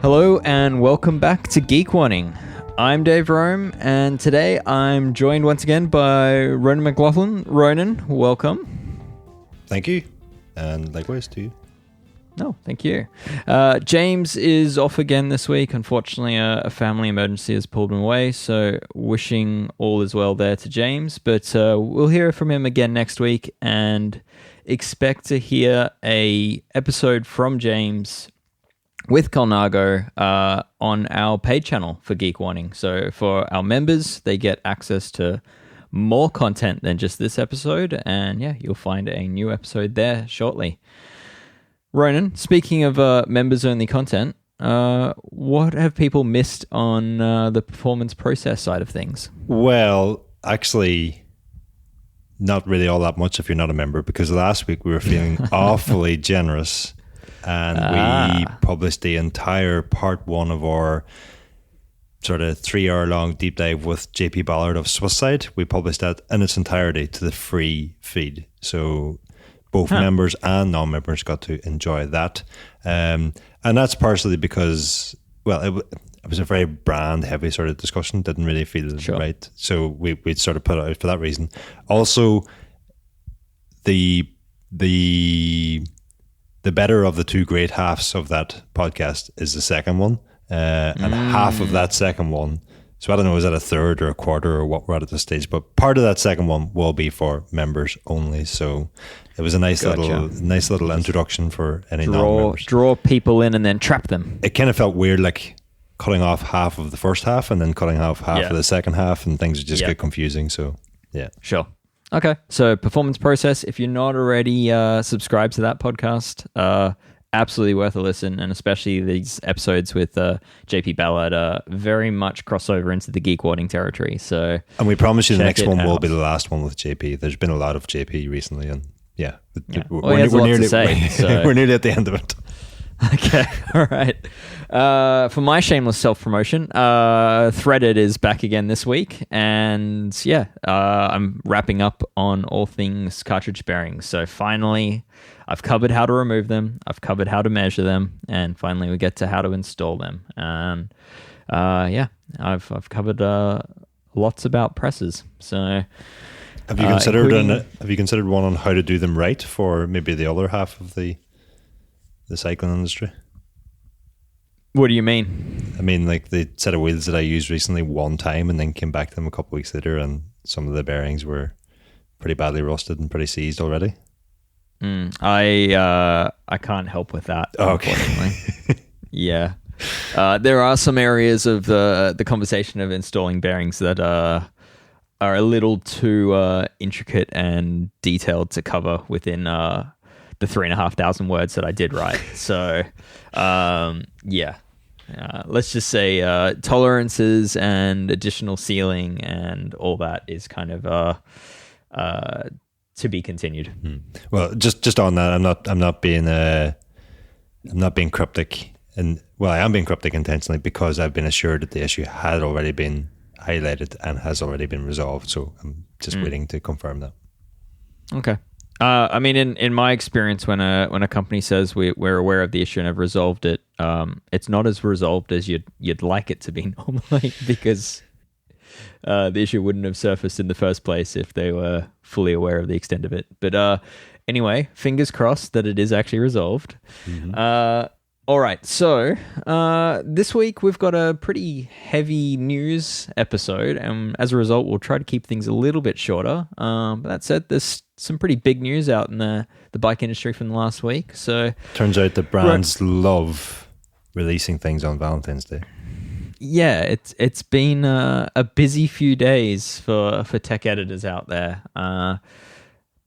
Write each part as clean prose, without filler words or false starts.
Hello and welcome back to Geek Warning. I'm Dave Rome, and today I'm joined once again by Ronan McLaughlin. Ronan, welcome. Thank you, and likewise to you. No, thank you. James is off again this week. Unfortunately, a family emergency has pulled him away, so wishing all is well there to James. But we'll hear from him again next week, and expect to hear a episode from James with Colnago on our paid channel for Geek Warning. So for our members, they get access to more content than just this episode, and yeah, you'll find a new episode there shortly. Ronan, speaking of members-only content, what have people missed on the performance process side of things? Well, actually, not really all that much if you're not a member, because last week we were feeling awfully generous, and we published the entire part one of our sort of 3-hour-long deep dive with JP Ballard of Swisside. We published that in its entirety to the free feed. So both members and non-members got to enjoy that. And that's partially because, well, it was a very brand-heavy sort of discussion. Didn't really feel right. So we sort of put it out for that reason. Also, the better of the two great halves of that podcast is the second one. And half of that second one, so I don't know, is that a third or a quarter or what we're at this stage, but part of that second one will be for members only. So it was a nice little introduction for any non-members. Draw people in and then trap them. It kind of felt weird, like cutting off half of the first half and then cutting off half of the second half, and things just get confusing. So yeah. Sure. Okay, so performance process, if you're not already subscribed to that podcast, absolutely worth a listen, and especially these episodes with JP Ballard very much crossover into the Geek Warning territory. So, and we promise you the next one will be the last one with JP. There's been a lot of JP recently, and we're nearly at the end of it. Okay, all right. For my shameless self-promotion, Threaded is back again this week, and I'm wrapping up on all things cartridge bearings. So finally, I've covered how to remove them, I've covered how to measure them, and finally we get to how to install them. And I've covered lots about presses. So have you considered one on how to do them right for maybe the other half of the cycling industry? What do you mean? I mean, like the set of wheels that I used recently one time and then came back to them a couple of weeks later, and some of the bearings were pretty badly rusted and pretty seized already. I can't help with that. Okay. Yeah. There are some areas of the conversation of installing bearings that are a little too intricate and detailed to cover within the 3,500 words that I did write. So, let's just say tolerances and additional sealing and all that is kind of to be continued. Well, just on that, I'm not being cryptic, and well, I am being cryptic intentionally because I've been assured that the issue had already been highlighted and has already been resolved. So I'm just waiting to confirm that. Okay. I mean, in my experience, when a company says we're aware of the issue and have resolved it, it's not as resolved as you'd like it to be normally, because the issue wouldn't have surfaced in the first place if they were fully aware of the extent of it. But anyway, fingers crossed that it is actually resolved. Mm-hmm. All right, so this week we've got a pretty heavy news episode, and as a result, we'll try to keep things a little bit shorter. But that said, there's some pretty big news out in the bike industry from the last week. So turns out that brands love releasing things on Valentine's Day. Yeah, it's been a busy few days for tech editors out there.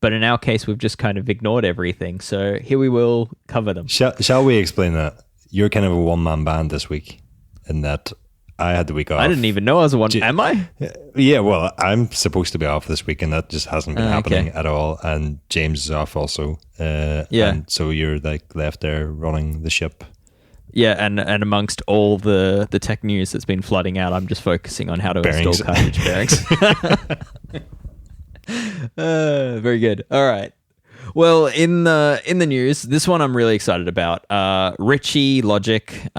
But in our case, we've just kind of ignored everything. So here we will cover them. Shall we explain that? You're kind of a one-man band this week, in that I had the week off. I didn't even know I was a one. Am I? Yeah, well, I'm supposed to be off this week, and that just hasn't been happening at all. And James is off also. And so you're like left there running the ship. Yeah, and amongst all the tech news that's been flooding out, I'm just focusing on how to install cartridge bearings. Very good. All right. Well, in the news, this one I'm really excited about. Ritchey Logic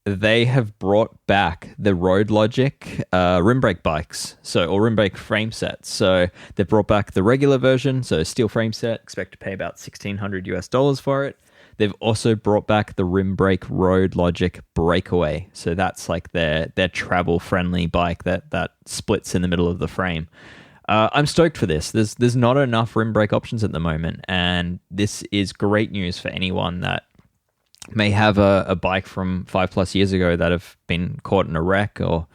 they have brought back the Road Logic rim brake bikes, or rim brake frame sets. So they've brought back the regular version, so steel frame set, expect to pay about $1,600 for it. They've also brought back the rim brake Road Logic Breakaway. So that's like their travel friendly bike that splits in the middle of the frame. I'm stoked for this. There's not enough rim brake options at the moment, and this is great news for anyone that may have a bike from 5+ years ago that have been caught in a wreck, or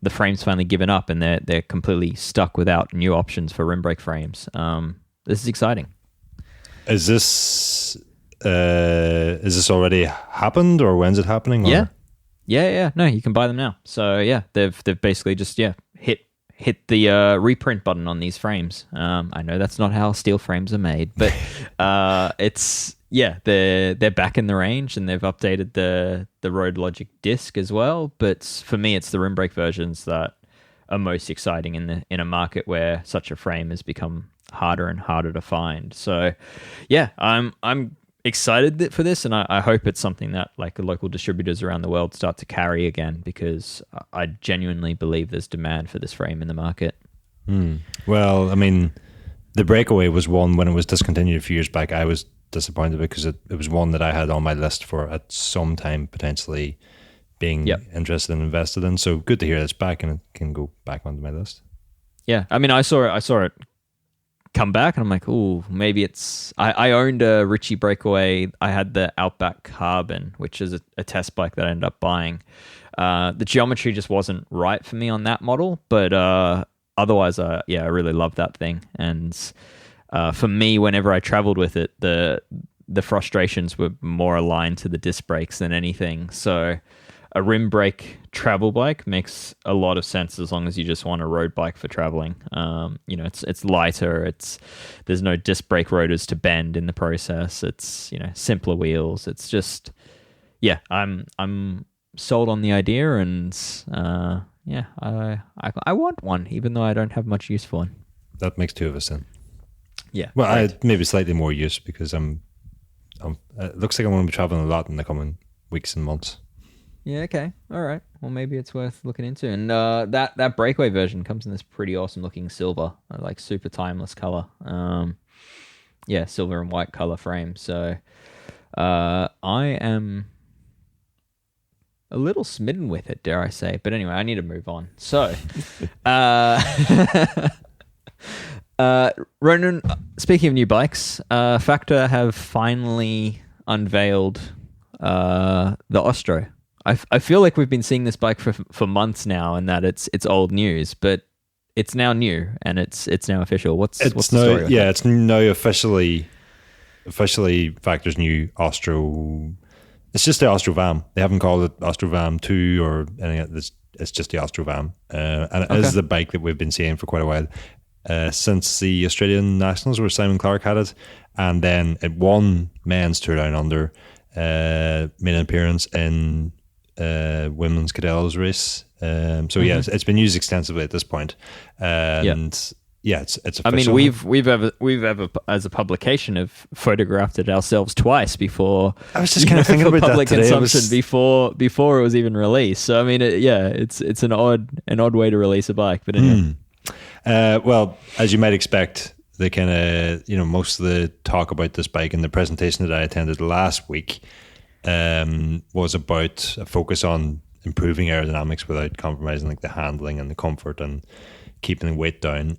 the frame's finally given up and they're completely stuck without new options for rim brake frames. This is exciting. Is this already happened, or when's it happening? Or? Yeah. No, you can buy them now. So yeah, they've basically just hit the reprint button on these frames. I know that's not how steel frames are made, but they're back in the range, and they've updated the Road Logic disc as well. But for me, it's the rim brake versions that are most exciting in a market where such a frame has become harder and harder to find. So yeah, I'm excited for this, and I hope it's something that like local distributors around the world start to carry again, because I genuinely believe there's demand for this frame in the market. Well, I mean, the Breakaway was one when it was discontinued a few years back. I was disappointed because it was one that I had on my list for at some time potentially being interested and invested in. So good to hear it's back and it can go back onto my list. Yeah, I mean, I saw it come back, and I'm like, ooh, maybe it's... I owned a Ritchey Breakaway. I had the Outback Carbon, which is a test bike that I ended up buying. The geometry just wasn't right for me on that model, but otherwise, I really love that thing. And for me, whenever I traveled with it, the frustrations were more aligned to the disc brakes than anything. So a rim brake travel bike makes a lot of sense as long as you just want a road bike for traveling. It's lighter. There's no disc brake rotors to bend in the process. It's simpler wheels. It's just I'm sold on the idea, and I want one, even though I don't have much use for one. That makes two of us then. Yeah. Well, right. I maybe slightly more use because I'm. It looks like I'm going to be traveling a lot in the coming weeks and months. Yeah, okay. All right. Well, maybe it's worth looking into. And that Breakaway version comes in this pretty awesome looking silver, like super timeless color. Silver and white color frame. So I am a little smitten with it, dare I say. But anyway, I need to move on. So, Ronan, speaking of new bikes, Factor have finally unveiled the Ostro. I feel like we've been seeing this bike for months now, and that it's old news, but it's now new and it's now official. What's the story? Yeah, it's now officially Factor's new Ostro. It's just the Ostro VAM. They haven't called it Ostro VAM 2 or anything. It's just the Ostro VAM, and it is the bike that we've been seeing for quite a while. Since the Australian Nationals where Simon Clark had it, and then it won men's Tour Down Under, made an appearance in women's Cadel's race. It's been used extensively at this point, and it's official. I mean, we've ever as a publication have photographed it ourselves twice before. I was just kind of thinking about public that today. Consumption before it was even released. So I mean, it's an odd way to release a bike, but anyway. Well, as you might expect, the kind of most of the talk about this bike and the presentation that I attended last week was about a focus on improving aerodynamics without compromising like the handling and the comfort and keeping the weight down.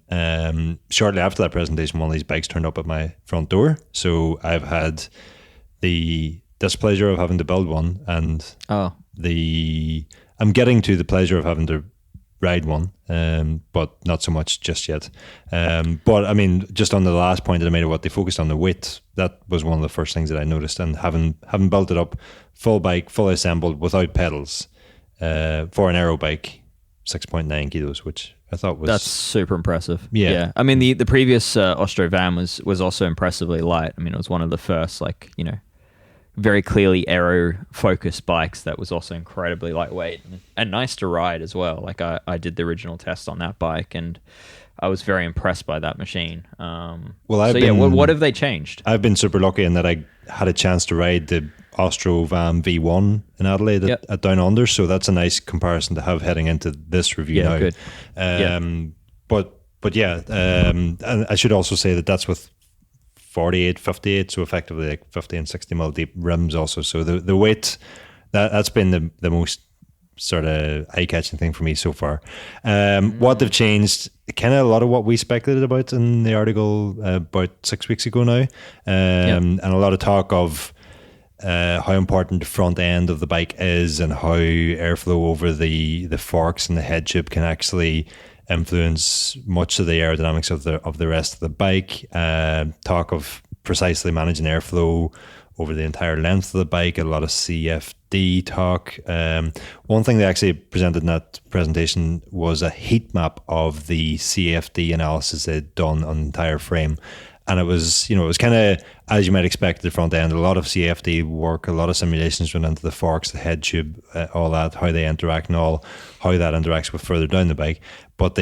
Shortly after that presentation, one of these bikes turned up at my front door, so I've had the displeasure of having to build one, and I'm getting to the pleasure of having to ride one, but not so much just yet. But I mean, just on the last point that I made of what they focused on, the weight, that was one of the first things that I noticed. And having built it up, full bike, fully assembled, without pedals, for an aero bike, 6.9 kilos, which I thought was... That's super impressive. Yeah. I mean, the previous Ostro VAM was also impressively light. I mean, it was one of the first, very clearly aero-focused bikes that was also incredibly lightweight and nice to ride as well. Like, I did the original test on that bike, and I was very impressed by that machine. What have they changed? I've been super lucky in that I had a chance to ride Ostro VAM V1 in Adelaide at Down Under, so that's a nice comparison to have heading into this review now. Good. But yeah, and I should also say that that's with 48, 58, so effectively like 50 and 60 mil deep rims also. So the weight, that's been the most sort of eye-catching thing for me so far. What they've changed, kind of a lot of what we speculated about in the article about 6 weeks ago now, and a lot of talk of how important the front end of the bike is and how airflow over the forks and the head tube can actually influence much of the aerodynamics of the rest of the bike. Talk of precisely managing airflow over the entire length of the bike, a lot of CFD talk. One thing they actually presented in that presentation was a heat map of the CFD analysis they'd done on the entire frame. And it was kind of, as you might expect, the front end, a lot of CFD work, a lot of simulations went into the forks, the head tube, all that, how they interact and all, how that interacts with further down the bike. But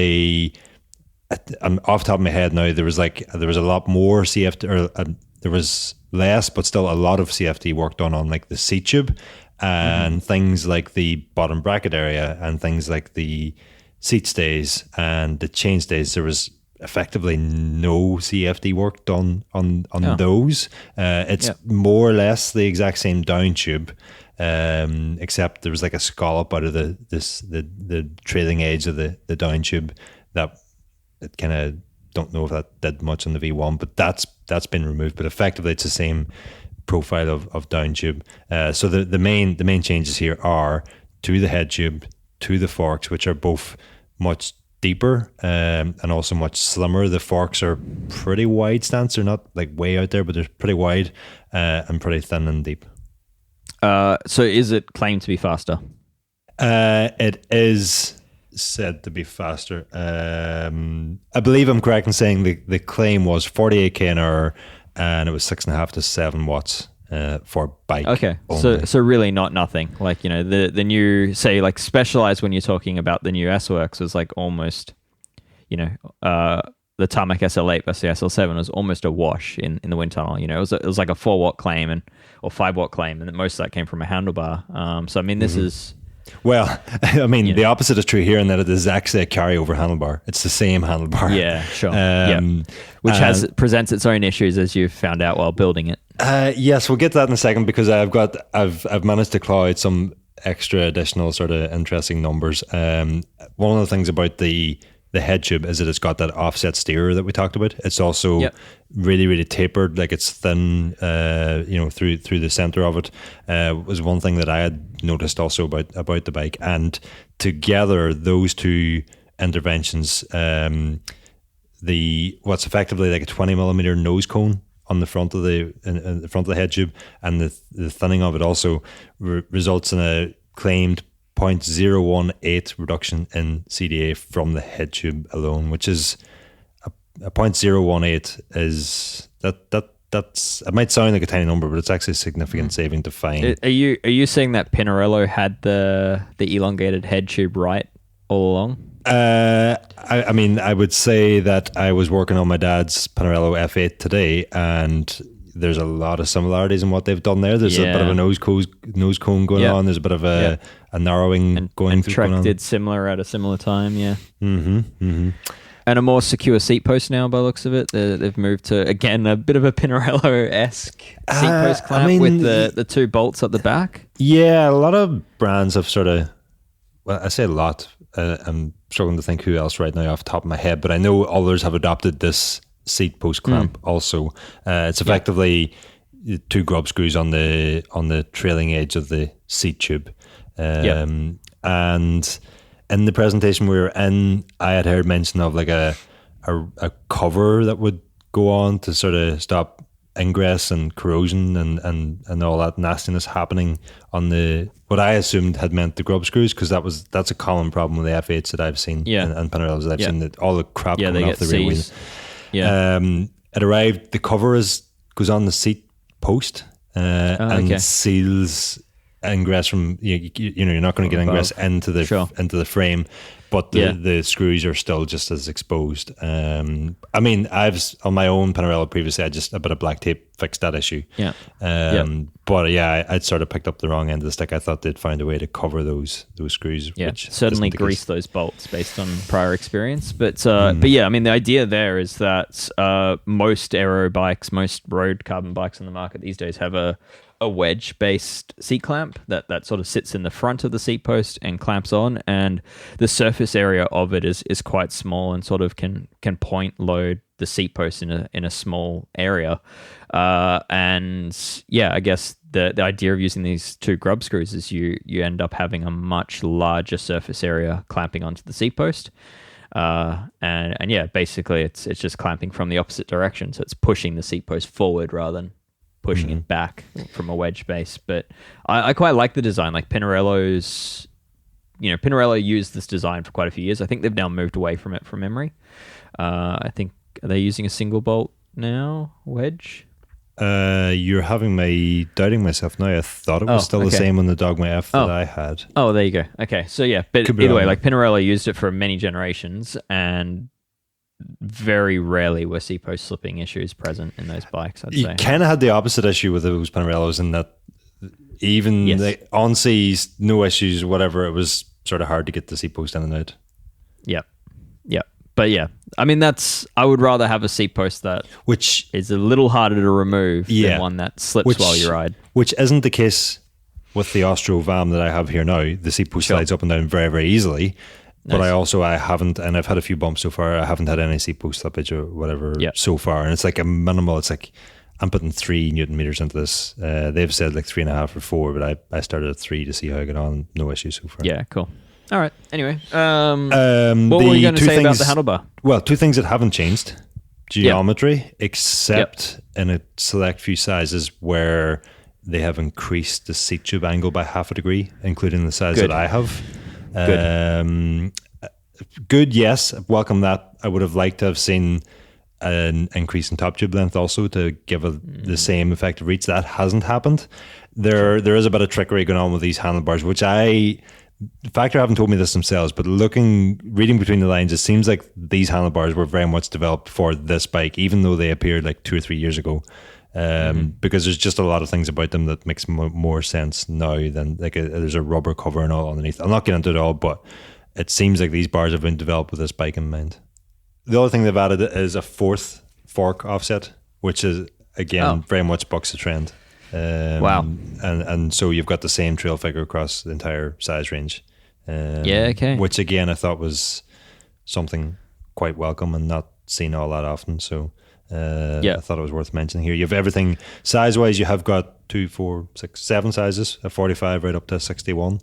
I'm off the top of my head now, there was a lot more CFD, or there was less, but still a lot of CFD work done on like the seat tube and things like the bottom bracket area and things like the seat stays and the chain stays. There was effectively no CFD work done on those. It's more or less the exact same down tube, except there was like a scallop out of the trailing edge of the down tube that it kind of, don't know if that did much on the V1, but that's been removed. But effectively, it's the same profile of down tube. So the main changes here are to the head tube, to the forks, which are both much deeper and also much slimmer. The forks are pretty wide stance. They're not like way out there, but they're pretty wide and pretty thin and deep. So is it claimed to be faster? It is said to be faster. I believe I'm correct in saying the claim was 48k an hour and it was 6.5 to 7 watts for bike. Okay, only. so really not nothing. Like, the new, say, like Specialized, when you're talking about the new S-Works, was like almost, the Tarmac SL8 versus the SL7 was almost a wash in the wind tunnel. It was like a 4-watt claim or 5-watt claim, and most of that came from a handlebar. So I mean, this is. Well, I mean, the opposite is true here in that it is actually a carryover handlebar. It's the same handlebar. Yeah, sure. Which presents its own issues, as you've found out while building it. Yes, we'll get to that in a second, because I've managed to claw out some extra additional sort of interesting numbers. One of the things about the head tube is that it's got that offset steerer that we talked about. It's also really, really tapered, like it's thin, through the center of it. Was one thing that I had noticed also about the bike. And together, those two interventions, what's effectively like a 20 millimeter nose cone on the front of in the front of the head tube, and the thinning of it also results in a claimed 0.018 reduction in CDA from the head tube alone, which is a 0.018 is that's it might sound like a tiny number, but it's actually a significant saving to find. Are you saying that Pinarello had the elongated head tube right all along? I mean, I would say that I was working on my dad's Pinarello F8 today, and there's a lot of similarities in what they've done there. There's a bit of a nose cone going on. There's a bit of a narrowing going Trek on. did similar at a similar time, And a more secure seat post now, by the looks of it. They've moved to, again, a bit of a Pinarello-esque seat post clamp with the two bolts at the back. Yeah, a lot of brands have sort of, well, I say a lot. I'm struggling to think who else right now off the top of my head, but I know others have adopted this seat post clamp also. It's effectively two grub screws on the trailing edge of the seat tube. And in the presentation we were in, I had heard mention of like a cover that would go on to sort of stop ingress and corrosion and all that nastiness happening on what I assumed had meant the grub screws, because that's a common problem with the F8s that I've seen and Pinarellos that I've seen, that all the crap coming off the rear wheel. It arrived, the cover goes on the seat post and seals ingress from, you're not going to get ingress into the frame, but the screws are still just as exposed. I mean, I've on my own Pinarello previously, I just a bit of black tape fixed that issue. Yeah. But yeah, I'd sort of picked up the wrong end of the stick. I thought they'd find a way to cover those screws. Yeah, which certainly grease those bolts based on prior experience. But yeah, I mean, the idea there is that most aero bikes, most road carbon bikes on the market these days have a wedge-based seat clamp that sort of sits in the front of the seat post and clamps on, and the surface area of it is quite small and sort of can point load the seat post in a small area. And yeah, I guess the idea of using these two grub screws is you end up having a much larger surface area clamping onto the seat post. And yeah, basically it's just clamping from the opposite direction, so it's pushing the seat post forward rather than pushing it back from a wedge base. But I quite like the design. Like Pinarello's, Pinarello used this design for quite a few years. I think they've now moved away from it from memory. I think, are they using a single bolt now, wedge? You're having me doubting myself now. I thought it was still the same on the Dogma F that I had. Oh, there you go. Okay, so yeah, but either way, like Pinarello used it for many generations, and very rarely were seat post slipping issues present in those bikes, I'd say. You kind of had the opposite issue with those Pinarellos in that even on seas, no issues, whatever, it was sort of hard to get the seat post in and out. Yep. But yeah, I mean, I would rather have a seat post which is a little harder to remove than one that slips while you ride. Which isn't the case with the Ostro VAM that I have here now. The seat post slides up and down very, very easily. But nice. I haven't, and I've had a few bumps so far, I haven't had any seat post slippage or whatever so far. And it's like a minimal, it's like, I'm putting 3 Newton meters into this. They've said like 3.5 or 4, but I started at 3 to see how I get on. No issues so far. Yeah, cool. All right. Anyway, what were you going to say about the handlebar? Well, 2 things that haven't changed. Geometry, except in a select few sizes where they have increased the seat tube angle by 0.5 degree, including the size that I have. Good, yes. Welcome that. I would have liked to have seen an increase in top tube length also to give the same effective reach. That hasn't happened. There is a bit of trickery going on with these handlebars, which Factor haven't told me this themselves, but reading between the lines, it seems like these handlebars were very much developed for this bike, even though they appeared like 2 or 3 years ago. Because there's just a lot of things about them that makes more sense now than like there's a rubber cover and all underneath. I'm not getting into it all, but it seems like these bars have been developed with this bike in mind. The other thing they've added is a 4th fork offset, which is again very much bucks the trend. Wow. And so you've got the same trail figure across the entire size range. Which again I thought was something quite welcome and not seen all that often. So I thought it was worth mentioning here. You have everything size wise. You have got 2, 4, 6, 7 sizes, a 45 right up to 61,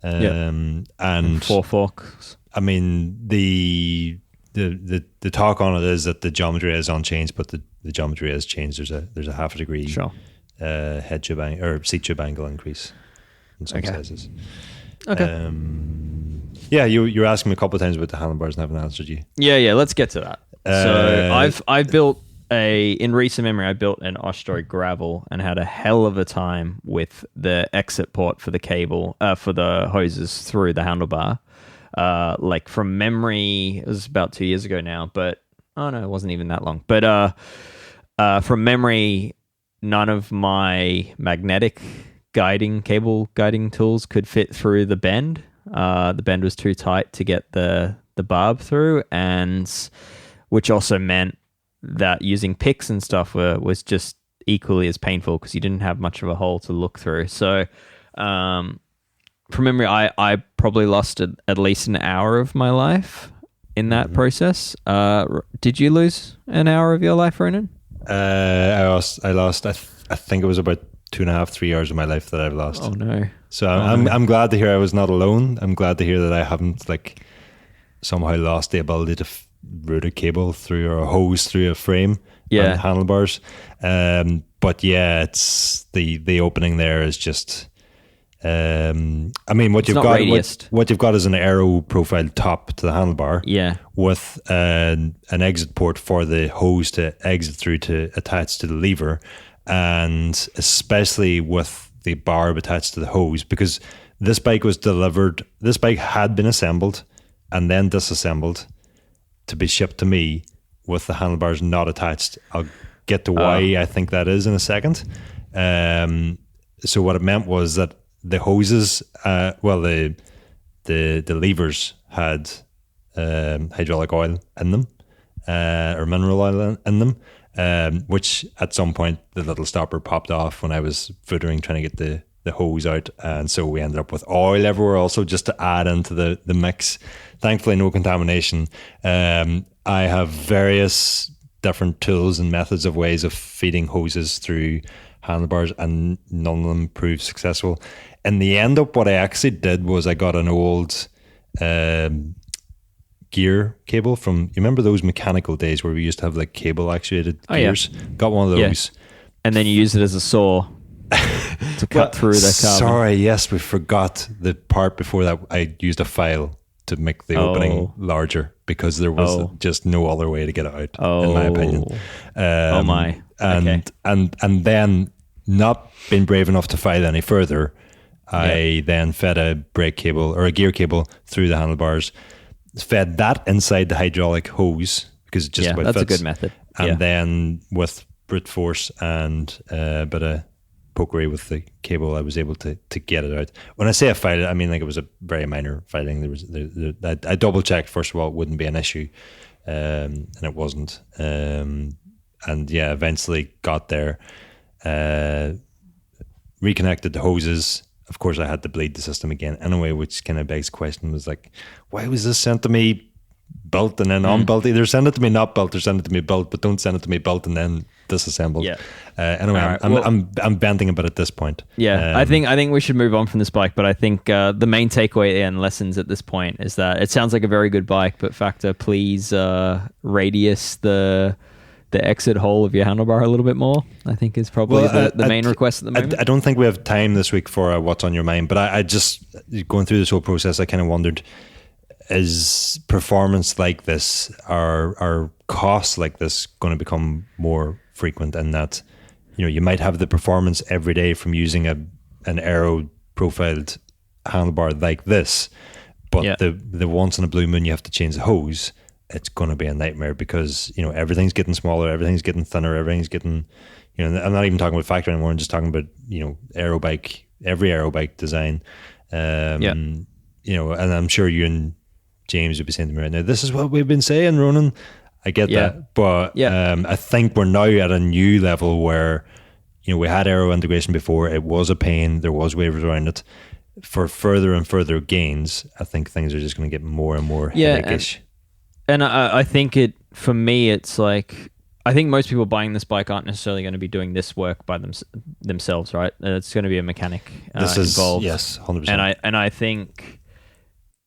and 4 forks. I mean the talk on it is that the geometry is unchanged, but the geometry has changed. There's a 0.5 degree head tube or seat tube angle increase in some sizes. Okay. You're asking me a couple of times about the handlebars and I haven't answered you. Yeah. Let's get to that. So I've built in recent memory, I built an Ostro gravel and had a hell of a time with the exit port for the cable for the hoses through the handlebar. Like from memory, it was about 2 years ago now, but it wasn't even that long. But from memory, none of my magnetic cable guiding tools could fit through the bend. The bend was too tight to get the barb through, and which also meant that using picks and stuff was just equally as painful because you didn't have much of a hole to look through. So from memory, I probably lost at least an hour of my life in that process. Did you lose an hour of your life, Ronan? I lost. I think it was about 2.5, 3 hours of my life that I've lost. Oh no! So I'm glad to hear I was not alone. I'm glad to hear that I haven't somehow lost the ability to route a cable through or a hose through a frame and handlebars. But yeah, it's the opening there is just. I mean, what you've got is an aero profile top to the handlebar, with an exit port for the hose to exit through to attach to the lever, and especially with the barb attached to the hose, because this bike had been assembled and then disassembled to be shipped to me with the handlebars not attached. I'll get to why I think that is in a second. So what it meant was that the hoses, the levers had hydraulic oil in them, or mineral oil in them, which at some point the little stopper popped off when I was footering trying to get the hose out, and so we ended up with oil everywhere also, just to add into the mix. Thankfully no contamination. I have various different tools and methods of ways of feeding hoses through handlebars, and none of them proved successful. In the end up, what I actually did was I got an old gear cable from, you remember those mechanical days where we used to have like cable actuated gears? Yeah. Got one of those. Yeah. And then you use it as a saw to cut through the carbon. Sorry, yes, we forgot the part before that. I used a file to make the opening larger because there was just no other way to get it out, in my opinion. And then, not being brave enough to file any further, I then fed a brake cable or a gear cable through the handlebars, fed that inside the hydraulic hose because it just about that's fits. A good method. And then with brute force and a bit of pokery with the cable, I was able to get it out. When I say I filed it, I mean like it was a very minor filing. I double checked first of all it wouldn't be an issue, and it wasn't. And eventually got there, reconnected the hoses. Of course, I had to bleed the system again anyway, which kind of begs the question, was like, why was this sent to me built and then unbuilt? Either send it to me not built or send it to me built, but don't send it to me built and then disassembled. Anyway, right. I'm bending a bit at this point. I think we should move on from this bike, but I think the main takeaway and lessons at this point is that it sounds like a very good bike, but Factor, please radius the exit hole of your handlebar a little bit more, I think is probably the main request at the moment. I don't think we have time this week for what's on your mind, but I just, going through this whole process, I kind of wondered, is performance like this, are costs like this going to become more frequent, in that, you know, you might have the performance every day from using an aero profiled handlebar like this, but the once in a blue moon you have to change the hose, it's going to be a nightmare because, you know, everything's getting smaller, everything's getting thinner, everything's getting, you know, I'm not even talking about Factor anymore, I'm just talking about, you know, every aero bike design. You know, and I'm sure you and James would be saying to me right now, this is what we've been saying, Ronan. I get that. But I think we're now at a new level where, you know, we had aero integration before, it was a pain, there was waivers around it. For further and further gains, I think things are just going to get more and more headachy. And I think for me, it's like, I think most people buying this bike aren't necessarily going to be doing this work by themselves, right? It's going to be a mechanic involved. Yes, 100%. And I think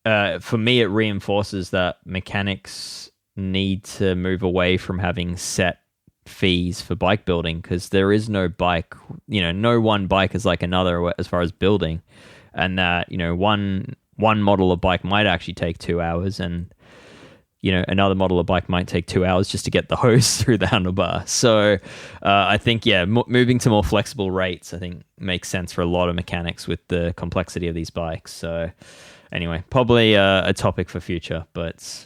for me, it reinforces that mechanics need to move away from having set fees for bike building, because there is no bike, you know, no one bike is like another as far as building, and that, you know, one model of bike might actually take 2 hours, and you know, another model of bike might take 2 hours just to get the hose through the handlebar. So I think, moving to more flexible rates, I think makes sense for a lot of mechanics with the complexity of these bikes. So anyway, probably a topic for future. But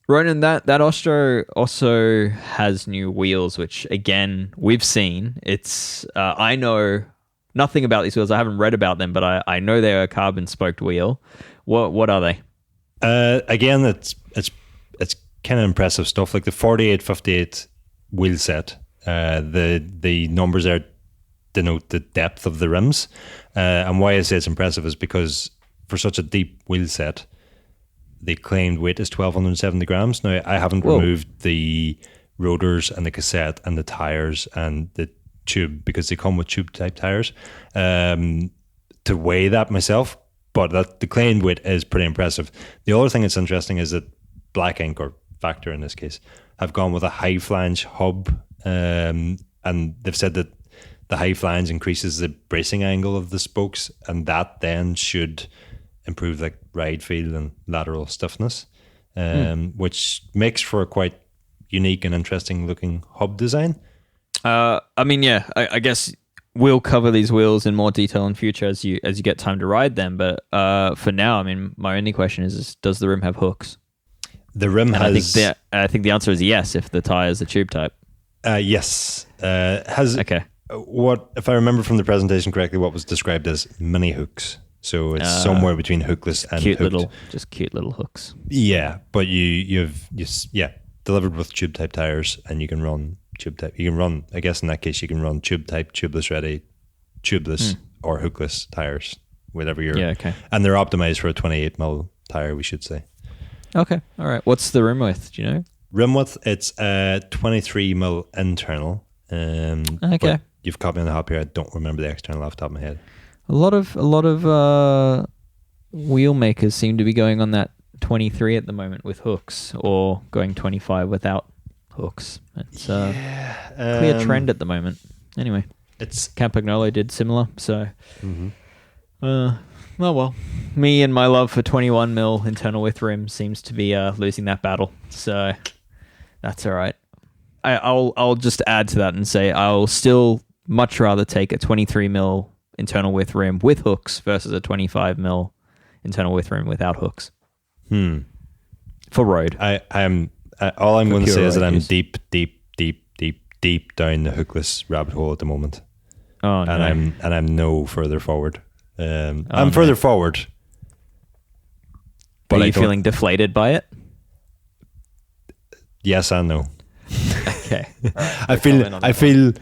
Ronan, that Ostro also has new wheels, which again, we've seen. It's I know nothing about these wheels. I haven't read about them, but I know they're a carbon spoked wheel. What are they? Again, it's kind of impressive stuff, like the 4858 wheel set. The numbers there denote the depth of the rims, and why I say it's impressive is because for such a deep wheel set, the claimed weight is 1270 grams. Now, I haven't removed the rotors and the cassette and the tires and the tube, because they come with tube type tires, to weigh that myself, but that the claimed weight is pretty impressive. The other thing that's interesting is that Black Ink, or Factor in this case, have gone with a high flange hub, and they've said that the high flange increases the bracing angle of the spokes, and that then should improve like ride feel and lateral stiffness, which makes for a quite unique and interesting looking hub design. I mean, I guess we'll cover these wheels in more detail in future as you get time to ride them. But for now, I mean, my only question is does the rim have hooks? The rim has. I think the answer is yes if the tires are tube type. Yes. Has okay. What, if I remember from the presentation correctly, what was described as mini hooks. So it's somewhere between hookless and cute hooked. Cute little hooks. Yeah, but you've delivered with tube type tires, and you can run tube type. You can run, I guess in that case, you can run tube type, tubeless ready, tubeless or hookless tires, whatever you're. Yeah, okay. And they're optimized for a 28mm tire, we should say. Okay, all right. What's the rim width? Do you know? Rim width, it's 23mm internal. Okay. But you've caught me on the hop here. I don't remember the external off the top of my head. A lot of wheel makers seem to be going on that 23 at the moment with hooks, or going 25 without hooks. It's a clear trend at the moment. Anyway, it's Campagnolo did similar. So, well, me and my love for 21mm internal width rim seems to be losing that battle. So that's all right. I'll just add to that and say I'll still much rather take a 23mm internal width rim with hooks versus a 25mm internal width rim without hooks. For road. All I'm going to say is that I'm use. deep down the hookless rabbit hole at the moment. Oh no. And I'm no further forward. I'm further forward. But are you feeling deflated by it? Yes and no. Okay. I feel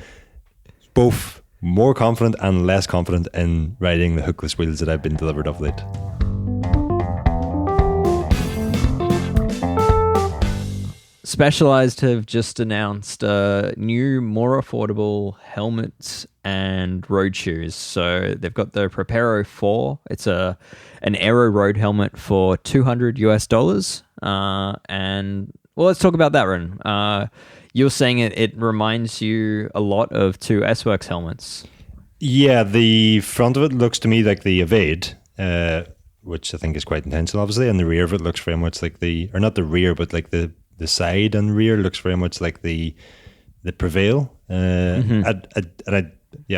both more confident and less confident in riding the hookless wheels that I've been delivered of late. Specialized have just announced new, more affordable helmets and road shoes. So they've got the Preparo 4. It's an aero road helmet for $200 and well, let's talk about that, Ronan. You're saying it reminds you a lot of two S-Works helmets. Yeah, the front of it looks to me like the Evade, which I think is quite intentional, obviously, and the rear of it looks very much like or not the rear, but like the side and rear looks very much like the Prevail. It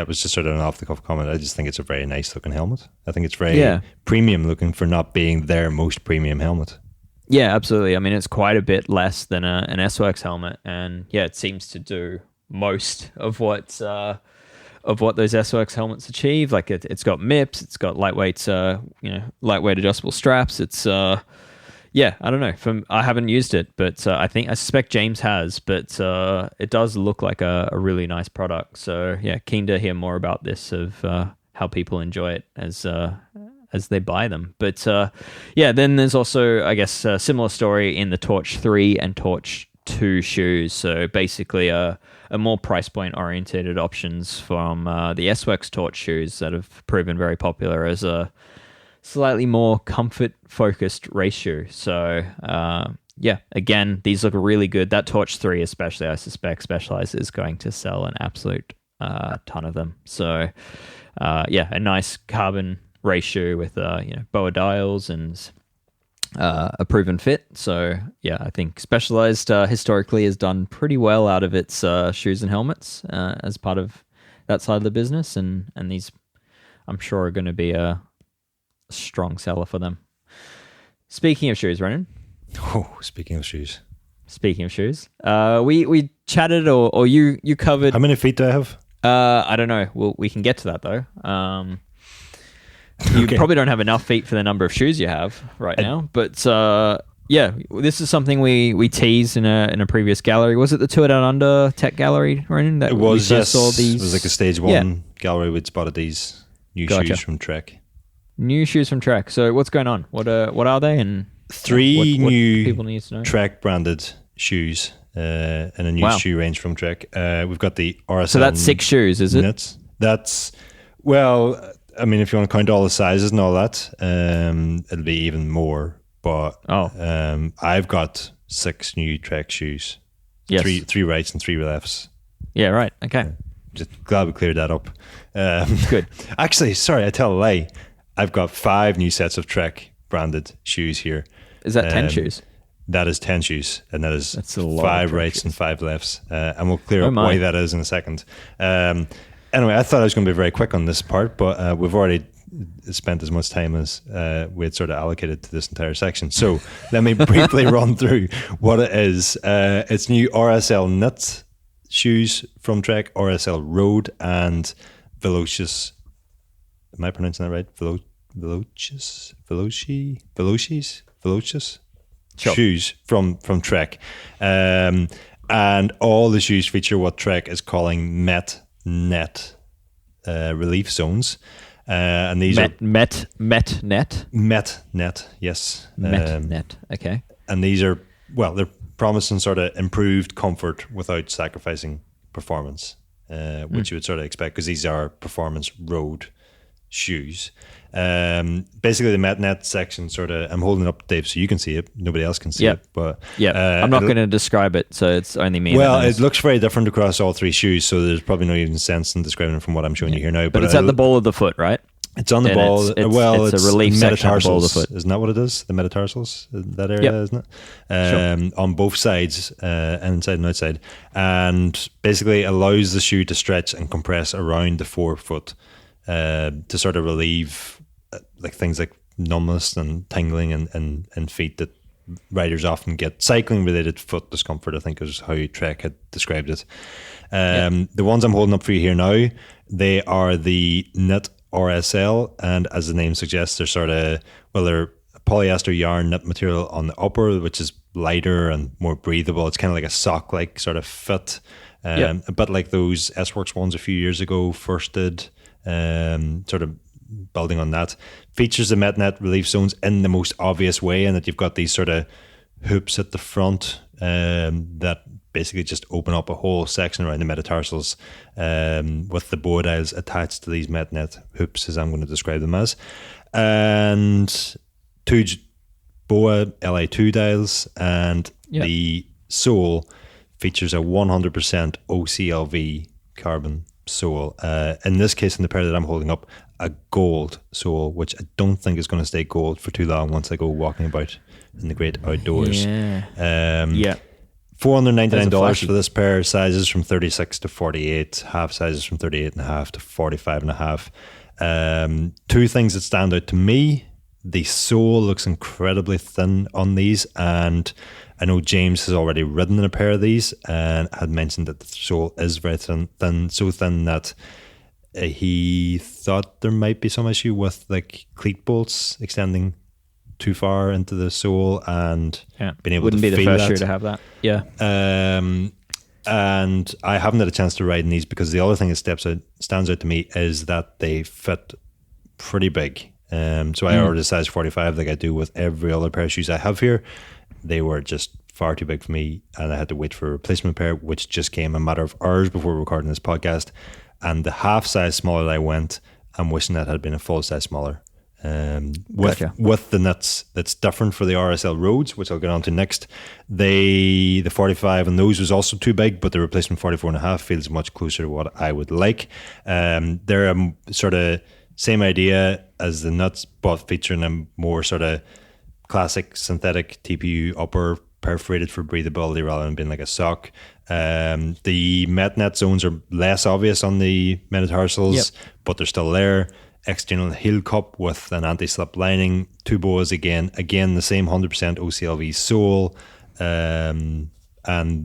was just sort of an off-the-cuff comment. I just think it's a very nice looking helmet. I think it's very premium looking for not being their most premium helmet. Yeah, absolutely. I mean, it's quite a bit less than an S-Works helmet, and yeah, it seems to do most of what those S-Works helmets achieve. Like it's got MIPS, it's got lightweight adjustable straps. It's I don't know. I haven't used it, but I suspect James has. But it does look like a really nice product. So yeah, keen to hear more about this of how people enjoy it as they buy them. But then there's also, I guess, a similar story in the Torch 3 and Torch 2 shoes. So basically a more price point oriented options from the S-Works Torch shoes that have proven very popular as a slightly more comfort focused race shoe. So again, these look really good. That Torch 3 especially, I suspect Specialized is going to sell an absolute ton of them. So a nice carbon race shoe with BOA dials and a proven fit. So yeah, I think Specialized historically has done pretty well out of its shoes and helmets as part of that side of the business, and these I'm sure are going to be a strong seller for them. Speaking of shoes, Ronan. Speaking of shoes, we chatted or you covered. How many feet do I have? I don't know. Well, we can get to that though. You probably don't have enough feet for the number of shoes you have right now, but this is something we teased in a previous gallery. Was it the Two Down Under Tech Gallery, Ronan? That it was. Yes, saw these? It was like a stage one gallery. We'd spotted these new shoes from Trek. New shoes from Trek. So what's going on? What are they? And three what new people need to know? Trek branded shoes and a new shoe range from Trek. We've got the RSL. So that's 6 shoes, is it? That's well. I mean, if you want to count all the sizes and all that, it'll be even more. But I've got 6 new Trek shoes. Yes. Three rights and 3 lefts. Yeah, right. Okay. Just glad we cleared that up. Good. Actually, sorry, I tell a lie. I've got 5 new sets of Trek branded shoes here. Is that 10 shoes? That is 10 shoes, and that's 5 rights and 5 lefts. And we'll clear up why that is in a second. Anyway, I thought I was going to be very quick on this part, but we've already spent as much time as we had sort of allocated to this entire section. So let me briefly run through what it is. It's new RSL knit shoes from Trek, RSL Road and Velocious. Am I pronouncing that right? Velocious Sure. shoes from Trek. And all the shoes feature what Trek is calling net relief zones. And these are net. Yes. Net. Okay. And these are, well, they're promising sort of improved comfort without sacrificing performance, which you would sort of expect because these are performance road shoes. Basically the net section sort of, I'm holding it up, Dave, so you can see it, nobody else can see it, but I'm not going to describe it, so it's only me. Well, it looks very different across all three shoes, so there's probably no even sense in describing it from what I'm showing you here now, but it's at the ball of the foot, right? It's on the ball. It's a relief section on the ball of the foot. Isn't that what it is? The metatarsals, that area, isn't it? On both sides, inside and outside, and basically allows the shoe to stretch and compress around the forefoot to sort of relieve like things like numbness and tingling in feet that riders often get. Cycling related foot discomfort, I think, is how Trek had described it. The ones I'm holding up for you here now, they are the knit RSL, and as the name suggests, they're sort of, well, they're polyester yarn knit material on the upper, which is lighter and more breathable. It's kind of like a sock-like sort of fit, a bit like those S-Works ones a few years ago first did, sort of building on that. Features the net relief zones in the most obvious way, and that you've got these sort of hoops at the front that basically just open up a whole section around the metatarsals with the bow dials attached to these net hoops, as I'm going to describe them as, and two BOA LA2 dials, and the sole features a 100% OCLV carbon sole. In this case, in the pair that I'm holding up, a gold sole, which I don't think is going to stay gold for too long once I go walking about in the great outdoors. $499 for this pair, sizes from 36 to 48, half sizes from 38.5 to 45.5. Two things that stand out to me: the sole looks incredibly thin on these, and I know James has already ridden in a pair of these and had mentioned that the sole is very thin, so thin that he thought there might be some issue with like cleat bolts extending too far into the sole and being able wouldn't to be the feel first that. shoe to have that. And I haven't had a chance to ride in these because the other thing that stands out to me is that they fit pretty big. So I ordered a size 45 like I do with every other pair of shoes I have here. They were just far too big for me, and I had to wait for a replacement pair, which just came a matter of hours before recording this podcast. And the half size smaller that I went, I'm wishing that had been a full size smaller. With the nuts that's different for the RSL Roads, which I'll get on to next. The 45 and those was also too big, but the replacement 44.5 feels much closer to what I would like. They're a sort of same idea as the nuts, but featuring a more sort of classic synthetic TPU upper, perforated for breathability rather than being like a sock. The net zones are less obvious on the metatarsals, but they're still there. External heel cup with an anti-slip lining, two boas again the same 100% OCLV sole, and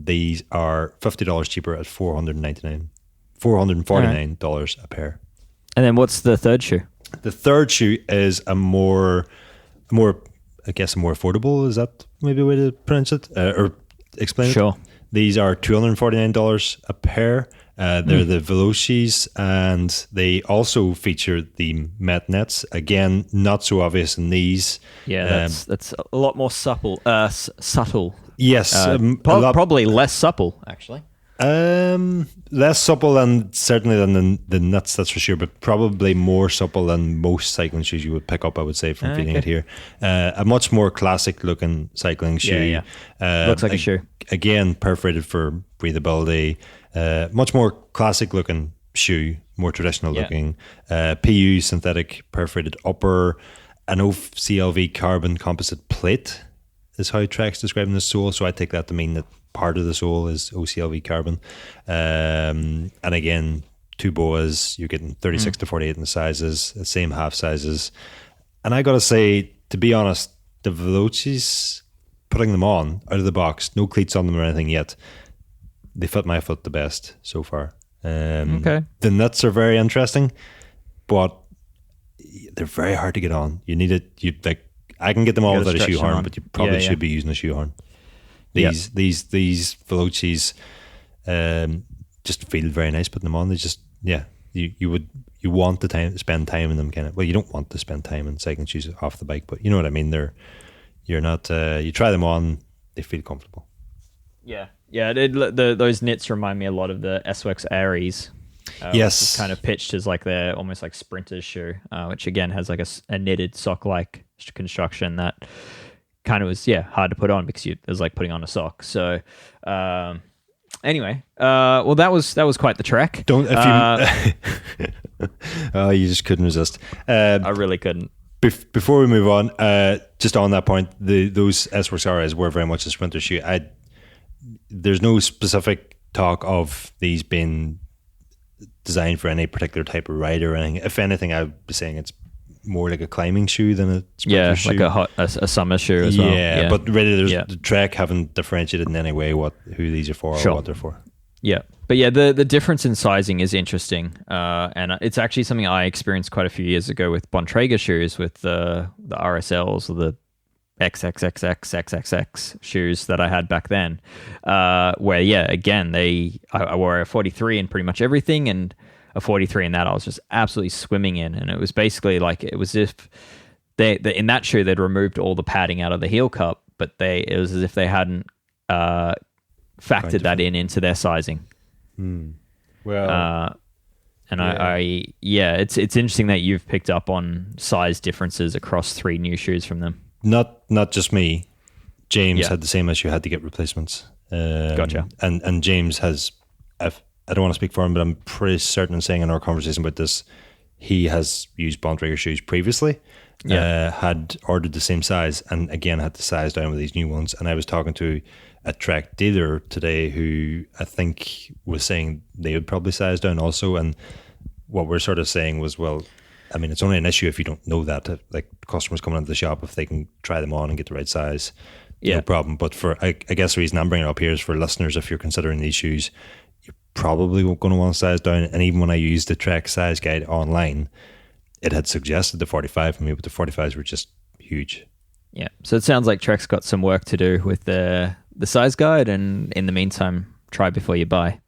these are $50 cheaper at $449 a pair. And then what's the third shoe? The third shoe is a more I guess more affordable. Is that maybe a way to pronounce it or explain it? Sure. These are $249 a pair. They're the Velocious, and they also feature the Met nets. Again, not so obvious in these. Yeah, that's a lot more subtle. Yes, probably less supple, actually. Less supple certainly than the nuts, that's for sure, but probably more supple than most cycling shoes you would pick up, I would say, from feeling it here. A much more classic looking cycling shoe. Looks like a shoe. Again, perforated for breathability. Much more classic looking shoe, more traditional looking. PU synthetic perforated upper, an OCLV carbon composite plate is how Trek's describing the sole, so I take that to mean that part of the sole is OCLV carbon, and again two boas. You're getting 36 to 48 in the sizes, the same half sizes. And I got to say, to be honest, the Velocis, putting them on out of the box, no cleats on them or anything yet, they fit my foot the best so far. Okay. The nuts are very interesting, but they're very hard to get on. You need it. I can get them all without a shoehorn, but you probably should be using a shoehorn. These Velocis just feel very nice putting them on. They just you want to spend time in them, kind of. Well, you don't want to spend time in cycling shoes off the bike, but you know what I mean. You're not. You try them on, they feel comfortable. Yeah. Those knits remind me a lot of the SWX Aries. Yes, kind of pitched as like they're almost like sprinter's shoe, which again has like a knitted sock-like construction that kind of was hard to put on because it was like putting on a sock. So anyway, well that was quite the trek. You just couldn't resist. I really couldn't. Before we move on, just on that point, those SWX Aries were very much a sprinter shoe. There's no specific talk of these being designed for any particular type of rider or anything. If anything, I would be saying it's more like a climbing shoe than a sprinter shoe. Like a summer shoe as well. Yeah, but really, the Trek haven't differentiated in any way who these are for or what they're for. Yeah, but the difference in sizing is interesting, and it's actually something I experienced quite a few years ago with Bontrager shoes, with the RSLs or the XXXXXXX shoes that I had back then, where again I wore a 43 in pretty much everything, and a 43 in that I was just absolutely swimming in, and it was basically like it was if they in that shoe they'd removed all the padding out of the heel cup, but it was as if they hadn't factored that into their sizing. Well, and it's interesting that you've picked up on size differences across 3 new shoes from them. Not just me. James had the same issue, had to get replacements. Gotcha. And James has, I don't want to speak for him, but I'm pretty certain in saying in our conversation about this, he has used Bontrager shoes previously, had ordered the same size, and again had to size down with these new ones. And I was talking to a Trek dealer today who I think was saying they would probably size down also. And what we're sort of saying was, well, I mean, it's only an issue if you don't know that. Like customers coming into the shop, if they can try them on and get the right size, no problem. But I guess the reason I'm bringing it up here is for listeners, if you're considering these shoes, you're probably going to want to size down. And even when I used the Trek size guide online, it had suggested the 45 for me, but the 45s were just huge. Yeah. So it sounds like Trek's got some work to do with the size guide, and in the meantime, try before you buy.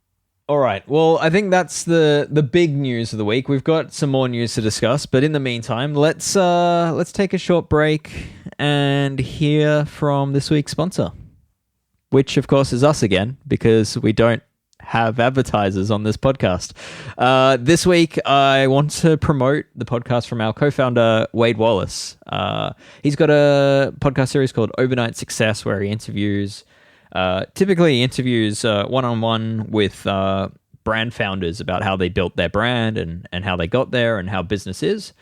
All right. Well, I think that's the big news of the week. We've got some more news to discuss, but in the meantime, let's take a short break and hear from this week's sponsor, which of course is us again, because we don't have advertisers on this podcast. This week, I want to promote the podcast from our co-founder, Wade Wallace. He's got a podcast series called Overnight Success, where he typically interviews one-on-one with brand founders about how they built their brand and how they got there and how business is.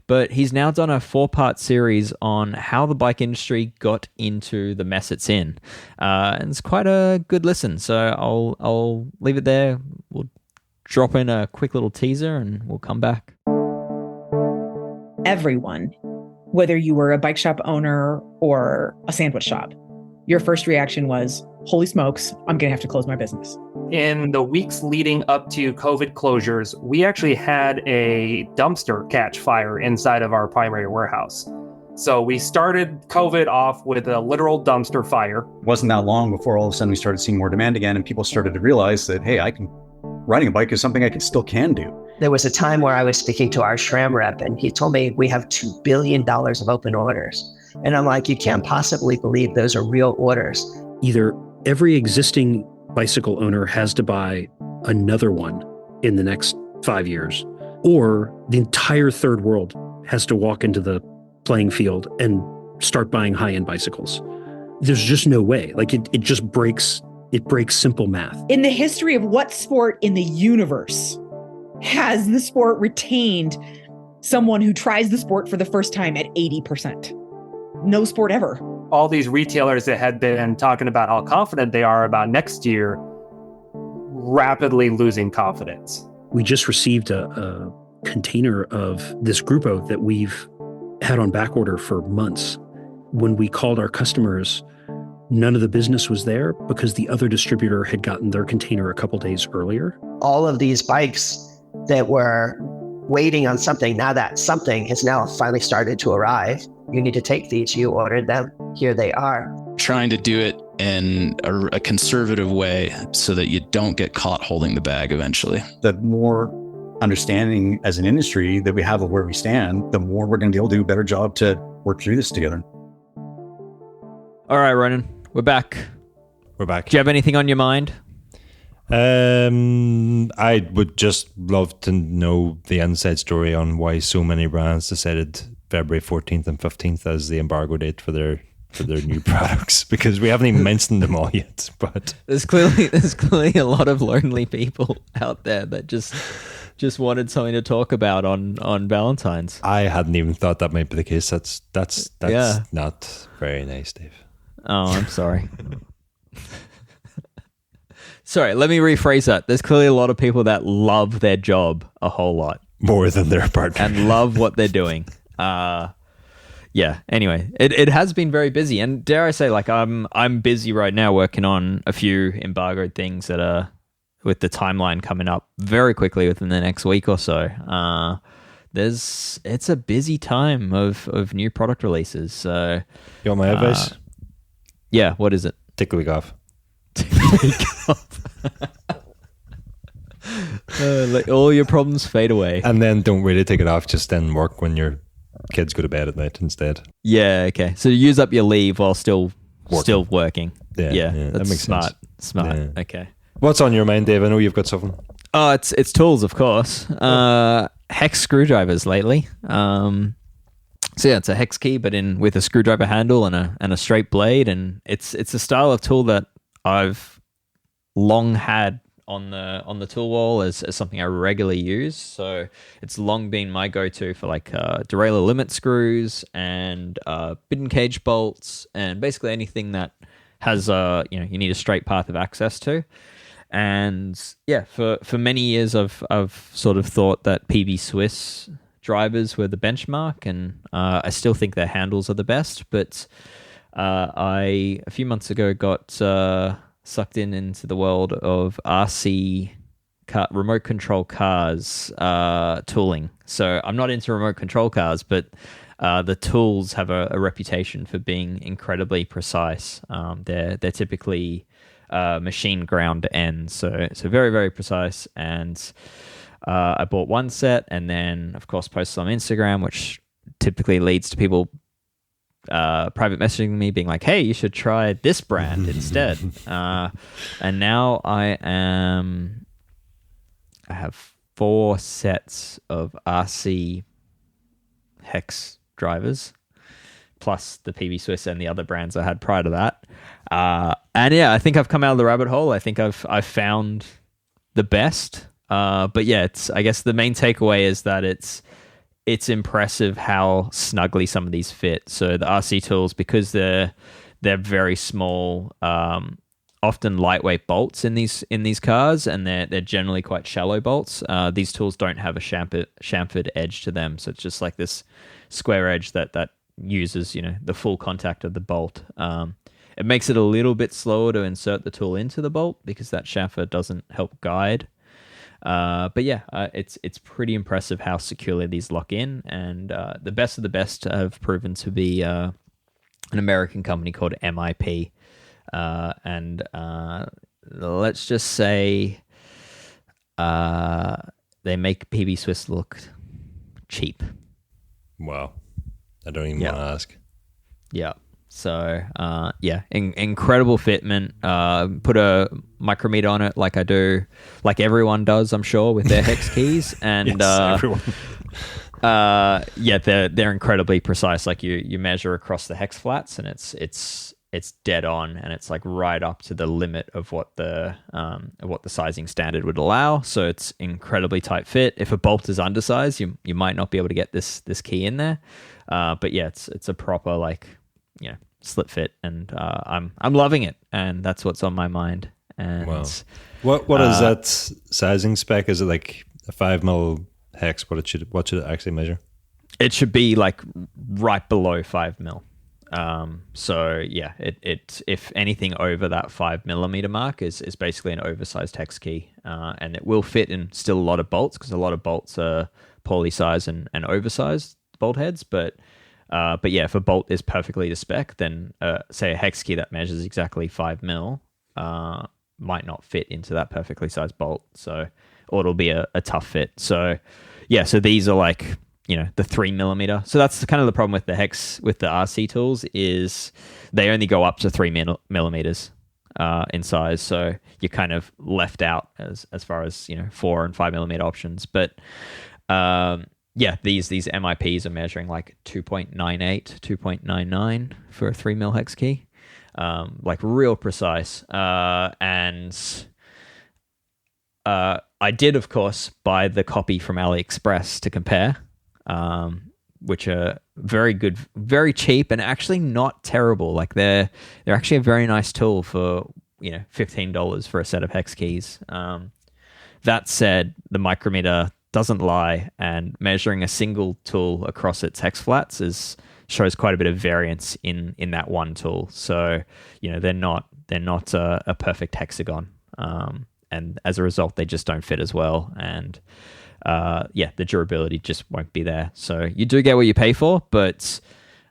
But he's now done a 4-part series on how the bike industry got into the mess it's in. And it's quite a good listen. So I'll leave it there. We'll drop in a quick little teaser and we'll come back. Everyone, whether you were a bike shop owner or a sandwich shop, your first reaction was, holy smokes, I'm going to have to close my business. In the weeks leading up to COVID closures, we actually had a dumpster catch fire inside of our primary warehouse. So we started COVID off with a literal dumpster fire. It wasn't that long before all of a sudden we started seeing more demand again, and people started to realize that, hey, riding a bike is something I still can do. There was a time where I was speaking to our SRAM rep, and he told me we have $2 billion of open orders. And I'm like, you can't possibly believe those are real orders. Either every existing bicycle owner has to buy another one in the next 5 years, or the entire third world has to walk into the playing field and start buying high-end bicycles. There's just no way. Like it just breaks simple math. In the history of what sport in the universe has the sport retained someone who tries the sport for the first time at 80%? No sport ever. All these retailers that had been talking about how confident they are about next year, rapidly losing confidence. We just received a container of this Grupo that we've had on back order for months. When we called our customers, none of the business was there because the other distributor had gotten their container a couple days earlier. All of these bikes that were waiting on something, now that something has now finally started to arrive. You need to take these. You ordered them. Here they are. Trying to do it in a conservative way so that you don't get caught holding the bag eventually. The more understanding as an industry that we have of where we stand, the more we're going to be able to do a better job to work through this together. All right, Ronan, we're back. We're back. Do you have anything on your mind? I would just love to know the inside story on why so many brands decided February 14th and 15th as the embargo date for their new products, because we haven't even mentioned them all yet. But there's clearly a lot of lonely people out there that just wanted something to talk about on Valentine's. I hadn't even thought that might be the case. That's Yeah. not very nice, Dave. Oh, I'm sorry. Sorry, let me rephrase that. There's clearly a lot of people that love their job a whole lot. More than their partner. And love what they're doing. Yeah, anyway, it has been very busy. And dare I say, like, I'm busy right now working on a few embargoed things that are with the timeline coming up very quickly within the next week or so. It's a busy time of new product releases. So you want my advice? Yeah, what is it? Take a week off. Let all your problems fade away. And then don't really take it off, just then work when your kids go to bed at night instead. Yeah, okay. So you use up your leave while still working. Yeah, that's that makes smart. sense. Smart. Yeah. Okay. What's on your mind, Dave? I know you've got something. Oh, it's tools, of course. Hex screwdrivers lately. So yeah, it's a hex key, but with a screwdriver handle and a straight blade, and it's a style of tool that I've long had on the tool wall as something I regularly use. So it's long been my go-to for like derailleur limit screws and bidden cage bolts, and basically anything that has you need a straight path of access to. And yeah, for many years I've sort of thought that PB Swiss drivers were the benchmark, and I still think their handles are the best. But I a few months ago got sucked into the world of RC remote control cars tooling. So I'm not into remote control cars, but the tools have a reputation for being incredibly precise. They're typically machine ground ends, so very, very precise. And I bought one set, and then of course posted on Instagram, which typically leads to people private messaging me being like, hey, you should try this brand instead. And now I have 4 sets of RC hex drivers, plus the PB Swiss and the other brands I had prior to that. And yeah, I think I've come out of the rabbit hole. I think I've found the best. But yeah, I guess the main takeaway is that it's impressive how snugly some of these fit. So the RC tools, because they're very small, often lightweight bolts in these cars, and they're generally quite shallow bolts. These tools don't have a chamfered edge to them, so it's just like this square edge that uses the full contact of the bolt. It makes it a little bit slower to insert the tool into the bolt because that chamfer doesn't help guide. But yeah, it's pretty impressive how securely these lock in, and the best of the best have proven to be an American company called MIP, and let's just say they make PB Swiss look cheap. Wow, I don't even want to ask. Yeah. So, yeah, incredible fitment. Put a micrometer on it like I do, like everyone does, I'm sure, with their hex keys. And yes, everyone. Yeah, they're incredibly precise. Like you measure across the hex flats, and it's dead on, and it's like right up to the limit of what the sizing standard would allow. So it's incredibly tight fit. If a bolt is undersized, you might not be able to get this key in there. But yeah, it's a proper slip fit, and I'm loving it, and that's what's on my mind. And wow. What is that sizing spec? Is it like a 5mm hex, what should it actually measure? It should be like right below 5mm. So yeah, it if anything over that 5mm mark is basically an oversized hex key, and it will fit in still a lot of bolts, because a lot of bolts are poorly sized and oversized bolt heads. But yeah, if a bolt is perfectly to spec, then say a hex key that measures exactly 5mm might not fit into that perfectly sized bolt. So, or it'll be a tough fit. So yeah, so these are like, the 3mm. So that's kind of the problem with the hex, with the RC tools, is they only go up to 3mm in size. So you're kind of left out as far as 4 and 5mm options. But yeah, these MIPs are measuring like 2.98, 2.99 for a 3mm hex key, like real precise. And I did, of course, buy the copy from AliExpress to compare. Which are very good, very cheap, and actually not terrible. Like they're actually a very nice tool for $15 for a set of hex keys. That said, the micrometer doesn't lie, and measuring a single tool across its hex flats shows quite a bit of variance in that one tool. So they're not a perfect hexagon, and as a result, they just don't fit as well. And yeah, the durability just won't be there. So you do get what you pay for, but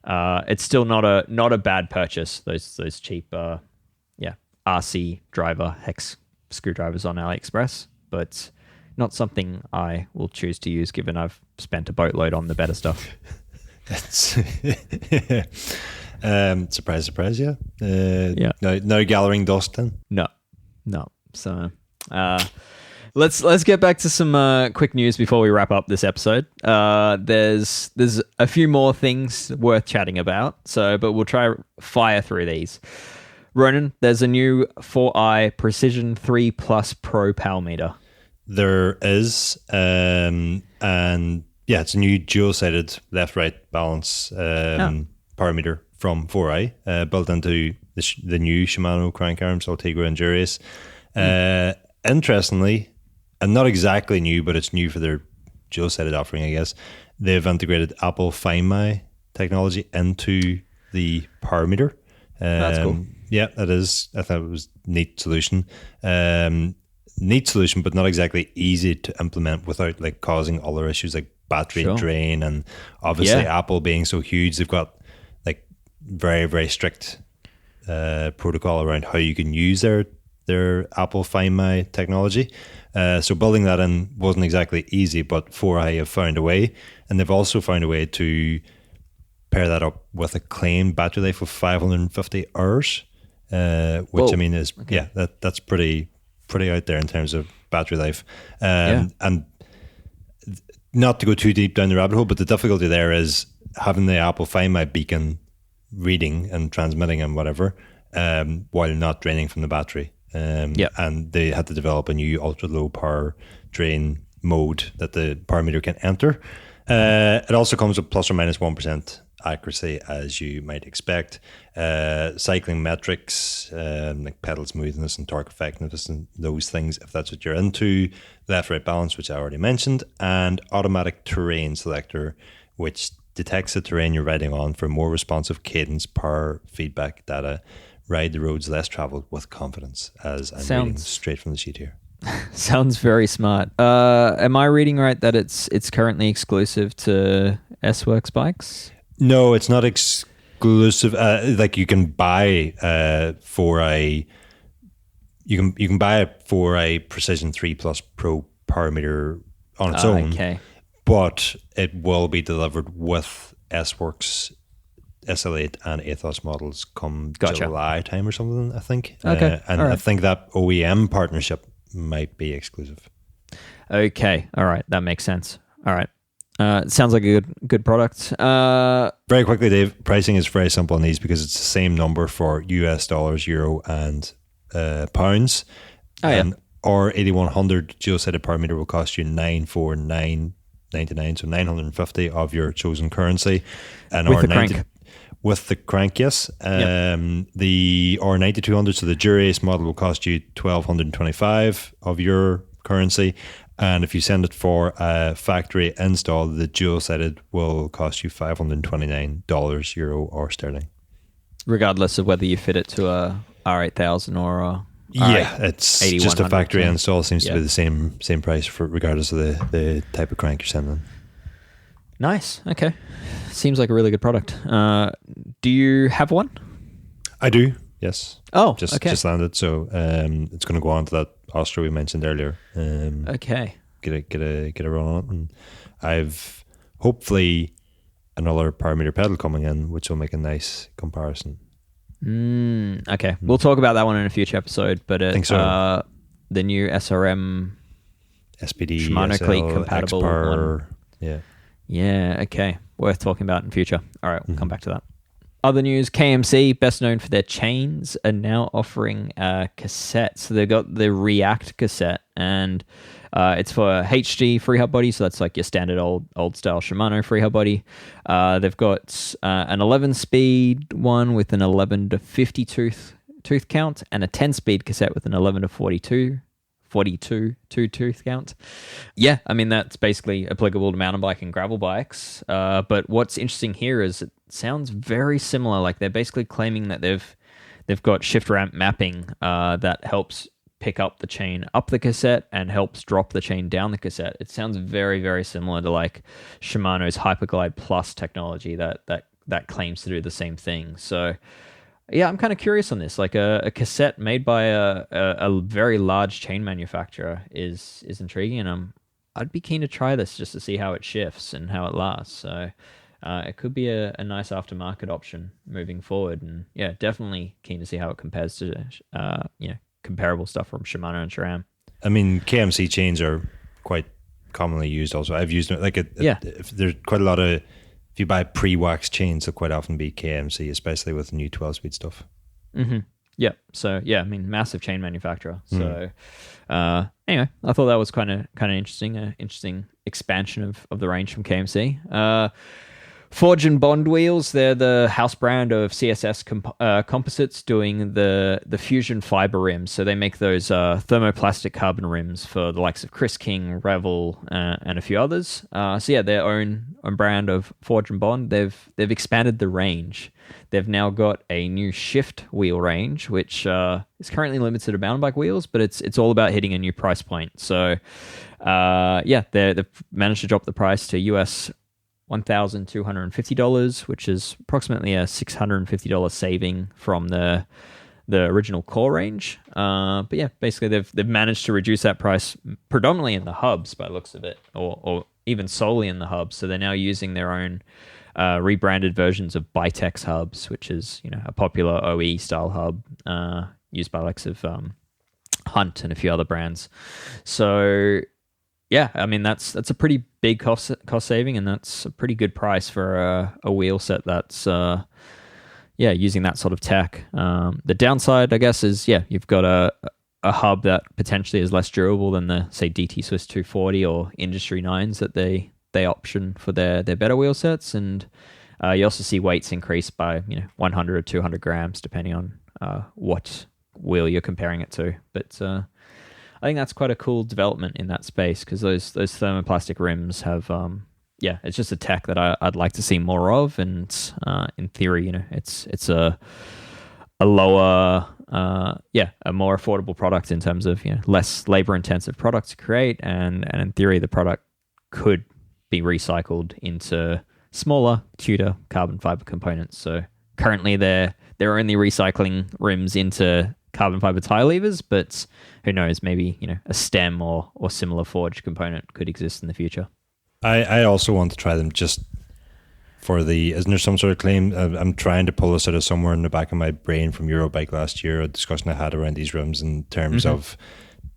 it's still not a bad purchase. Those cheap RC driver hex screwdrivers on AliExpress, but not something I will choose to use, given I've spent a boatload on the better stuff. Surprise, surprise, yeah. Yeah. No gathering dust then? No. So let's get back to some quick news before we wrap up this episode. There's a few more things worth chatting about, but we'll try fire through these. Ronan, there's a new 4i Precision 3 Plus Pro powermeter. There is, and yeah, it's a new dual-sided left-right balance powermeter from 4i, built into the new Shimano crank arms, Ultegra and Dura-Ace. Interestingly, and not exactly new, but it's new for their dual-sided offering, I guess, they've integrated Apple Find My technology into the powermeter. That's cool. Yeah, that is. I thought it was a neat solution. Neat solution, but not exactly easy to implement without like causing other issues like battery drain, and obviously Apple being so huge, they've got like very, very strict protocol around how you can use their Apple Find My technology. So building that in wasn't exactly easy, but 4i have found a way, and they've also found a way to pair that up with a claimed battery life of 550 hours, which Whoa. I mean is that's pretty out there in terms of battery life. And not to go too deep down the rabbit hole, but the difficulty there is having the Apple Find My beacon reading and transmitting and whatever, while not draining from the battery. And they had to develop a new ultra low power drain mode that the powermeter can enter. It also comes with plus or minus 1% accuracy, as you might expect. Cycling metrics, like pedal smoothness and torque effectiveness and those things, if that's what you're into. Left-right balance, which I already mentioned, and automatic terrain selector, which detects the terrain you're riding on for more responsive cadence, power, feedback data. Ride the roads less traveled with confidence, as I'm reading straight from the sheet here. Sounds very smart. Am I reading right that it's currently exclusive to S-Works bikes? No, it's not exclusive. Like you can buy 4i. You can buy a 4i Precision 3 Plus Pro powermeter on its own, but it will be delivered with S-Works SL8 and Athos models come July time or something, I think. And I think that OEM partnership might be exclusive. Okay. All right. That makes sense. All right. Sounds like a good product. Very quickly, Dave, pricing is very simple on these because it's the same number for US dollars, euro, and pounds. Our 8100 dual-sided powermeter will cost you $949.99, so 950 of your chosen currency. And with the crank. With the crank, yes. The R9200, so the Dura-Ace model, will cost you $1,225 of your currency, And if you send it for a factory install, the dual-sided will cost you $529, euro or sterling. Regardless of whether you fit it to a R8000 or a it's just a factory install. Seems to be the same price for regardless of the type of crank you're sending. Nice. Okay. Seems like a really good product. Do you have one? I do. Yes. Oh, just landed. So it's going to go on to that Ostro we mentioned earlier. Okay. Get a run on it, and I've hopefully another powermeter pedal coming in, which will make a nice comparison. Okay. We'll talk about that one in a future episode, but I think so. The new SRM SPD, Shimano SL, cleat compatible X-Power, one. Yeah. Yeah, okay. Worth talking about in future. All right, we'll come back to that. Other news, KMC, best known for their chains, are now offering cassettes. So they've got the React cassette, and it's for HG free hub body, so that's like your standard old style Shimano free hub body. They've got an 11-speed one with an 11 to 50 tooth count, and a 10-speed cassette with an 11 to 42 tooth count. Yeah, I mean, that's basically applicable to mountain bike and gravel bikes. But what's interesting here is it sounds very similar. Like they're basically claiming that they've got shift ramp mapping that helps pick up the chain up the cassette and helps drop the chain down the cassette. It sounds very, very similar to like Shimano's Hyperglide Plus technology that claims to do the same thing. So yeah, I'm kind of curious on this. Like a cassette made by a very large chain manufacturer is intriguing, and I'd be keen to try this just to see how it shifts and how it lasts. So it could be a nice aftermarket option moving forward, and yeah, definitely keen to see how it compares to comparable stuff from Shimano and SRAM. I mean, KMC chains are quite commonly used. Also, I've used it. If there's quite a lot of. If you buy pre-wax chains, they'll quite often be KMC, especially with new 12-speed stuff. Mm-hmm. Yeah. So yeah, I mean, massive chain manufacturer. So anyway, I thought that was kind of interesting. Interesting expansion of the range from KMC. Forge and Bond wheels, they're the house brand of CSS Composites, doing the Fusion fiber rims. So they make those thermoplastic carbon rims for the likes of Chris King, Revel, and a few others. So yeah, their own brand of Forge and Bond. They've expanded the range. They've now got a new shift wheel range, which is currently limited to mountain bike wheels, but it's all about hitting a new price point. So yeah, they've managed to drop the price to US $1,250, which is approximately a $650 saving from the original core range. But yeah, basically they've managed to reduce that price predominantly in the hubs by the looks of it, or even solely in the hubs. So they're now using their own rebranded versions of Bitex hubs, which is a popular OE style hub used by the likes of Hunt and a few other brands. So yeah, I mean that's a pretty big cost saving, and that's a pretty good price for a wheel set that's using that sort of tech. The downside, I guess, is you've got a hub that potentially is less durable than the say DT Swiss 240 or Industry 9s that they option for their better wheel sets, and you also see weights increase by 100 or 200 grams depending on what wheel you're comparing it to. But I think that's quite a cool development in that space, because those thermoplastic rims have, it's just a tech that I'd like to see more of. And in theory, it's a lower, a more affordable product in terms of less labor intensive product to create, and in theory, the product could be recycled into smaller, cuter carbon fiber components. So currently, they're only recycling rims into carbon fiber tire levers, but who knows, maybe a stem or similar forged component could exist in the future. I also want to try them just for isn't there some sort of claim? I'm trying to pull this out of somewhere in the back of my brain from Eurobike last year, a discussion I had around these rims in terms of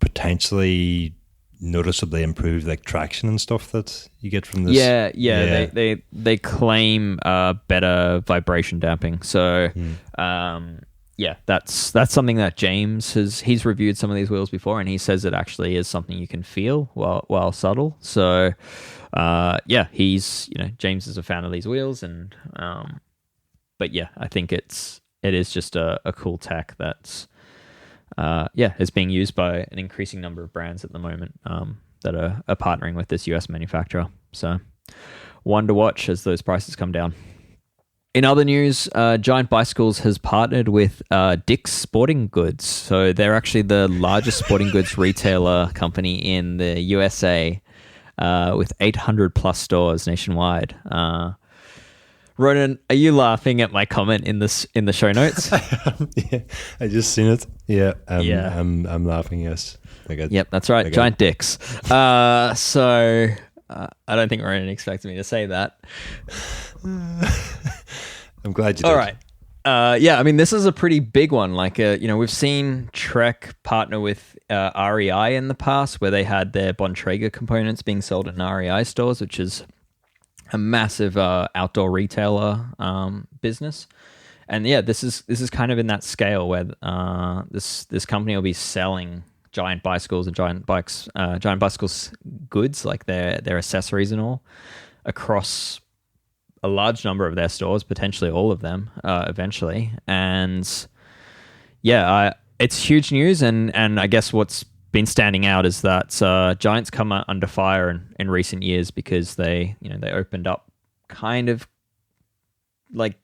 potentially noticeably improved like traction and stuff that you get from this. They claim better vibration damping. So that's something that James he's reviewed some of these wheels before, and he says it actually is something you can feel while subtle. So he's James is a fan of these wheels, and but yeah, I think it is just a cool tech that's is being used by an increasing number of brands at the moment. that are partnering with this US manufacturer. So one to watch as those prices come down. In other news, Giant Bicycles has partnered with Dick's Sporting Goods. So they're actually the largest sporting goods retailer company in the USA, with 800 plus stores nationwide. Ronan, are you laughing at my comment in the show notes? Yeah, I just seen it. Yeah, I'm laughing. Yes. Yep, that's right. Giant Dicks. So I don't think Ronan expected me to say that. I'm glad you did. All right. Yeah, I mean, this is a pretty big one. Like, we've seen Trek partner with REI in the past, where they had their Bontrager components being sold in REI stores, which is a massive outdoor retailer business. And yeah, this is kind of in that scale where this company will be selling Giant Bicycles and Giant Bicycles goods, like their accessories and all, across a large number of their stores, potentially all of them, eventually. And yeah, it's huge news. And I guess what's been standing out is that Giant's come under fire in recent years because they opened up kind of like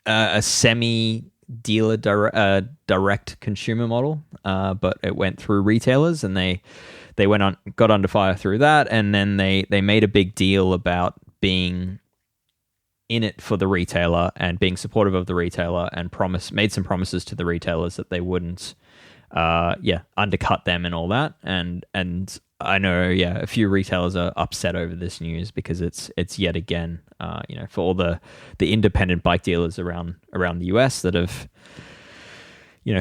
a semi-dealer direct consumer model, but it went through retailers, and they got under fire through that, and then they made a big deal about being in it for the retailer and being supportive of the retailer, and made some promises to the retailers that they wouldn't undercut them and all that. And I know, a few retailers are upset over this news because it's yet again, for all the independent bike dealers around the US that have,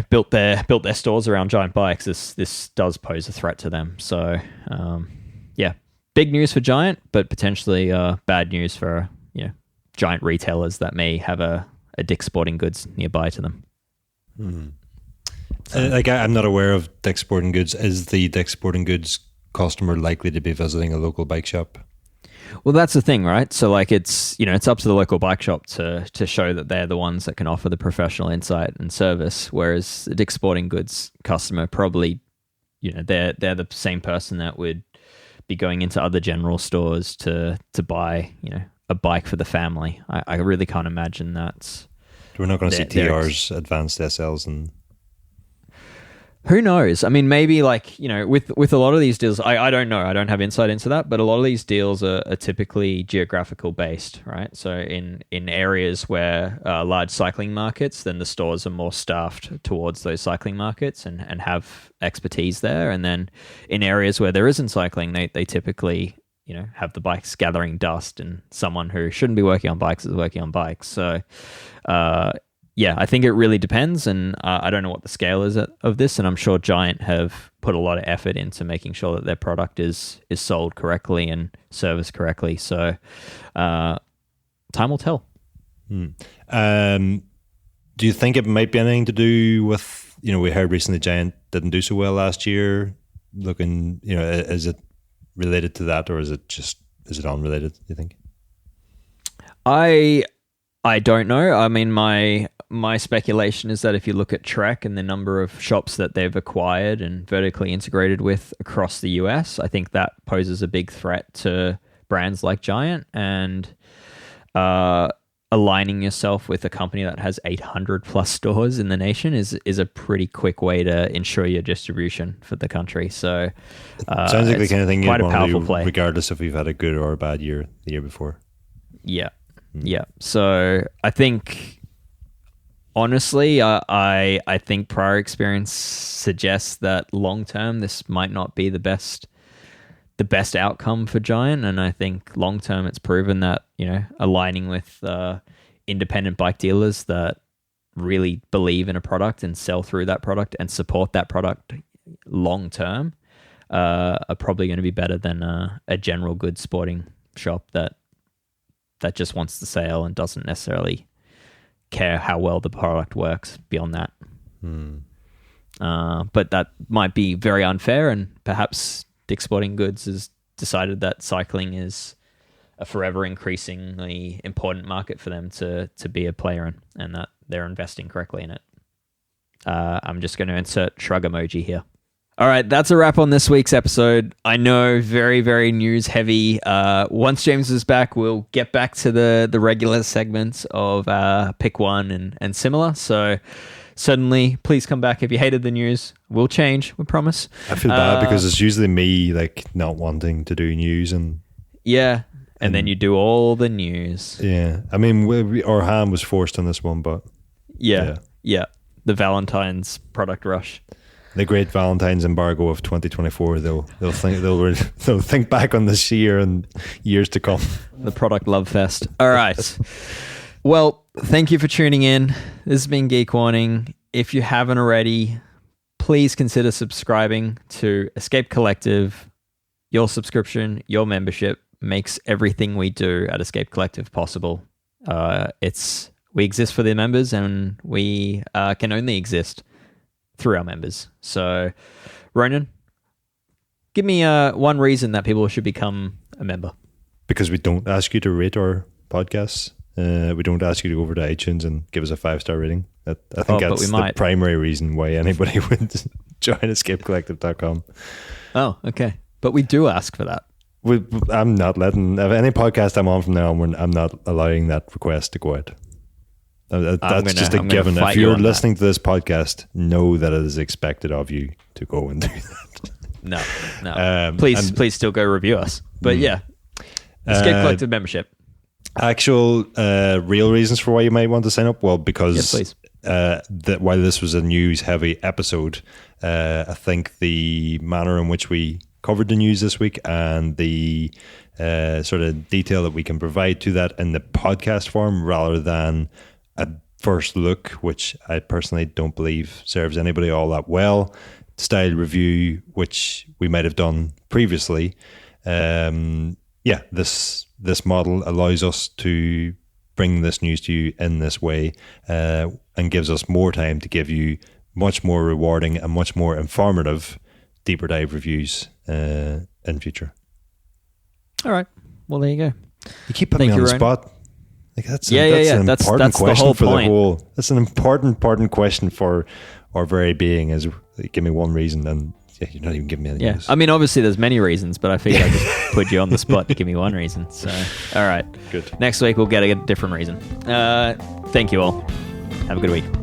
built their stores around Giant bikes. This does pose a threat to them. So, big news for Giant, but potentially bad news for Giant retailers that may have a Dick's Sporting Goods nearby to them. I'm not aware of Dick's Sporting Goods. Is the Dick's Sporting Goods customer likely to be visiting a local bike shop? Well, that's the thing, right? So like it's up to the local bike shop to show that they're the ones that can offer the professional insight and service, whereas the Dick's Sporting Goods customer probably, they're the same person that would be going into other general stores to buy, a bike for the family. I really can't imagine that. We're not going to see TRs, advanced SLs, and who knows? I mean, maybe like, with a lot of these deals, I don't know. I don't have insight into that, but a lot of these deals are typically geographical based, right? So in areas where large cycling markets, then the stores are more staffed towards those cycling markets and have expertise there. And then in areas where there isn't cycling, they typically, have the bikes gathering dust, and someone who shouldn't be working on bikes is working on bikes. So, I think it really depends, and I don't know what the scale is of this, and I'm sure Giant have put a lot of effort into making sure that their product is sold correctly and serviced correctly. So, time will tell. Do you think it might be anything to do with, we heard recently Giant didn't do so well last year? Looking, is it related to that, or is it unrelated, do you think? I don't know. I mean, my speculation is that if you look at Trek and the number of shops that they've acquired and vertically integrated with across the US, I think that poses a big threat to brands like Giant, and aligning yourself with a company that has 800 plus stores in the nation is a pretty quick way to ensure your distribution for the country. So sounds like the kind of thing you'd want to do play, regardless if we've had a good or a bad year the year before. Yeah. Yeah. So I think, honestly, I think prior experience suggests that long term this might not be the best outcome for Giant, and I think long term it's proven that aligning with independent bike dealers that really believe in a product and sell through that product and support that product long term are probably going to be better than a general goods sporting shop that just wants the sale and doesn't necessarily care how well the product works beyond that. But that might be very unfair, and perhaps Dick's Sporting Goods has decided that cycling is a forever increasingly important market for them to be a player in, and that they're investing correctly in it. I'm just going to insert shrug emoji here. All right, that's a wrap on this week's episode. I know, very, very news heavy. Once James is back, we'll get back to the regular segments of Pick One and similar. So certainly, please come back if you hated the news. We'll change, we promise. I feel bad because it's usually me like not wanting to do news and then you do all the news. Yeah, I mean, our hand was forced on this one, but yeah, the Valentine's product rush. The great Valentine's embargo of 2024. They'll think back on this year and years to come. The product love fest. All right. Well, thank you for tuning in. This has been Geek Warning. If you haven't already, please consider subscribing to Escape Collective. Your subscription, your membership makes everything we do at Escape Collective possible. We exist for the members, and we can only exist through our members. So, Ronan, give me one reason that people should become a member. Because we don't ask you to rate our podcasts. We don't ask you to go over to iTunes and give us a 5-star rating. I think that's the primary reason why anybody would join escapecollective.com. Oh, okay. But we do ask for that. I'm not letting... If any podcast I'm on from now on, I'm not allowing that request to go out. That's just a given. If you're listening to this podcast, know that it is expected of you to go and do that. No. Please still go review us. But Escape Collective membership. Actual real reasons for why you might want to sign up? Well, because yes, please. While this was a news-heavy episode, I think the manner in which we covered the news this week and the sort of detail that we can provide to that in the podcast form rather than a first look, which I personally don't believe serves anybody all that well, style review, which we might have done previously. This model allows us to bring this news to you in this way and gives us more time to give you much more rewarding and much more informative deeper dive reviews in future. All right. Well, there you go. You keep putting me on the spot. Like that's an that's important question the whole for point. The whole. That's an important question for our very being. Is give me one reason, and you're not even giving me any news. I mean, obviously there's many reasons, but I figured I'd just put you on the spot to give me one reason. So, all right, good. Next week we'll get a different reason. Thank you all. Have a good week.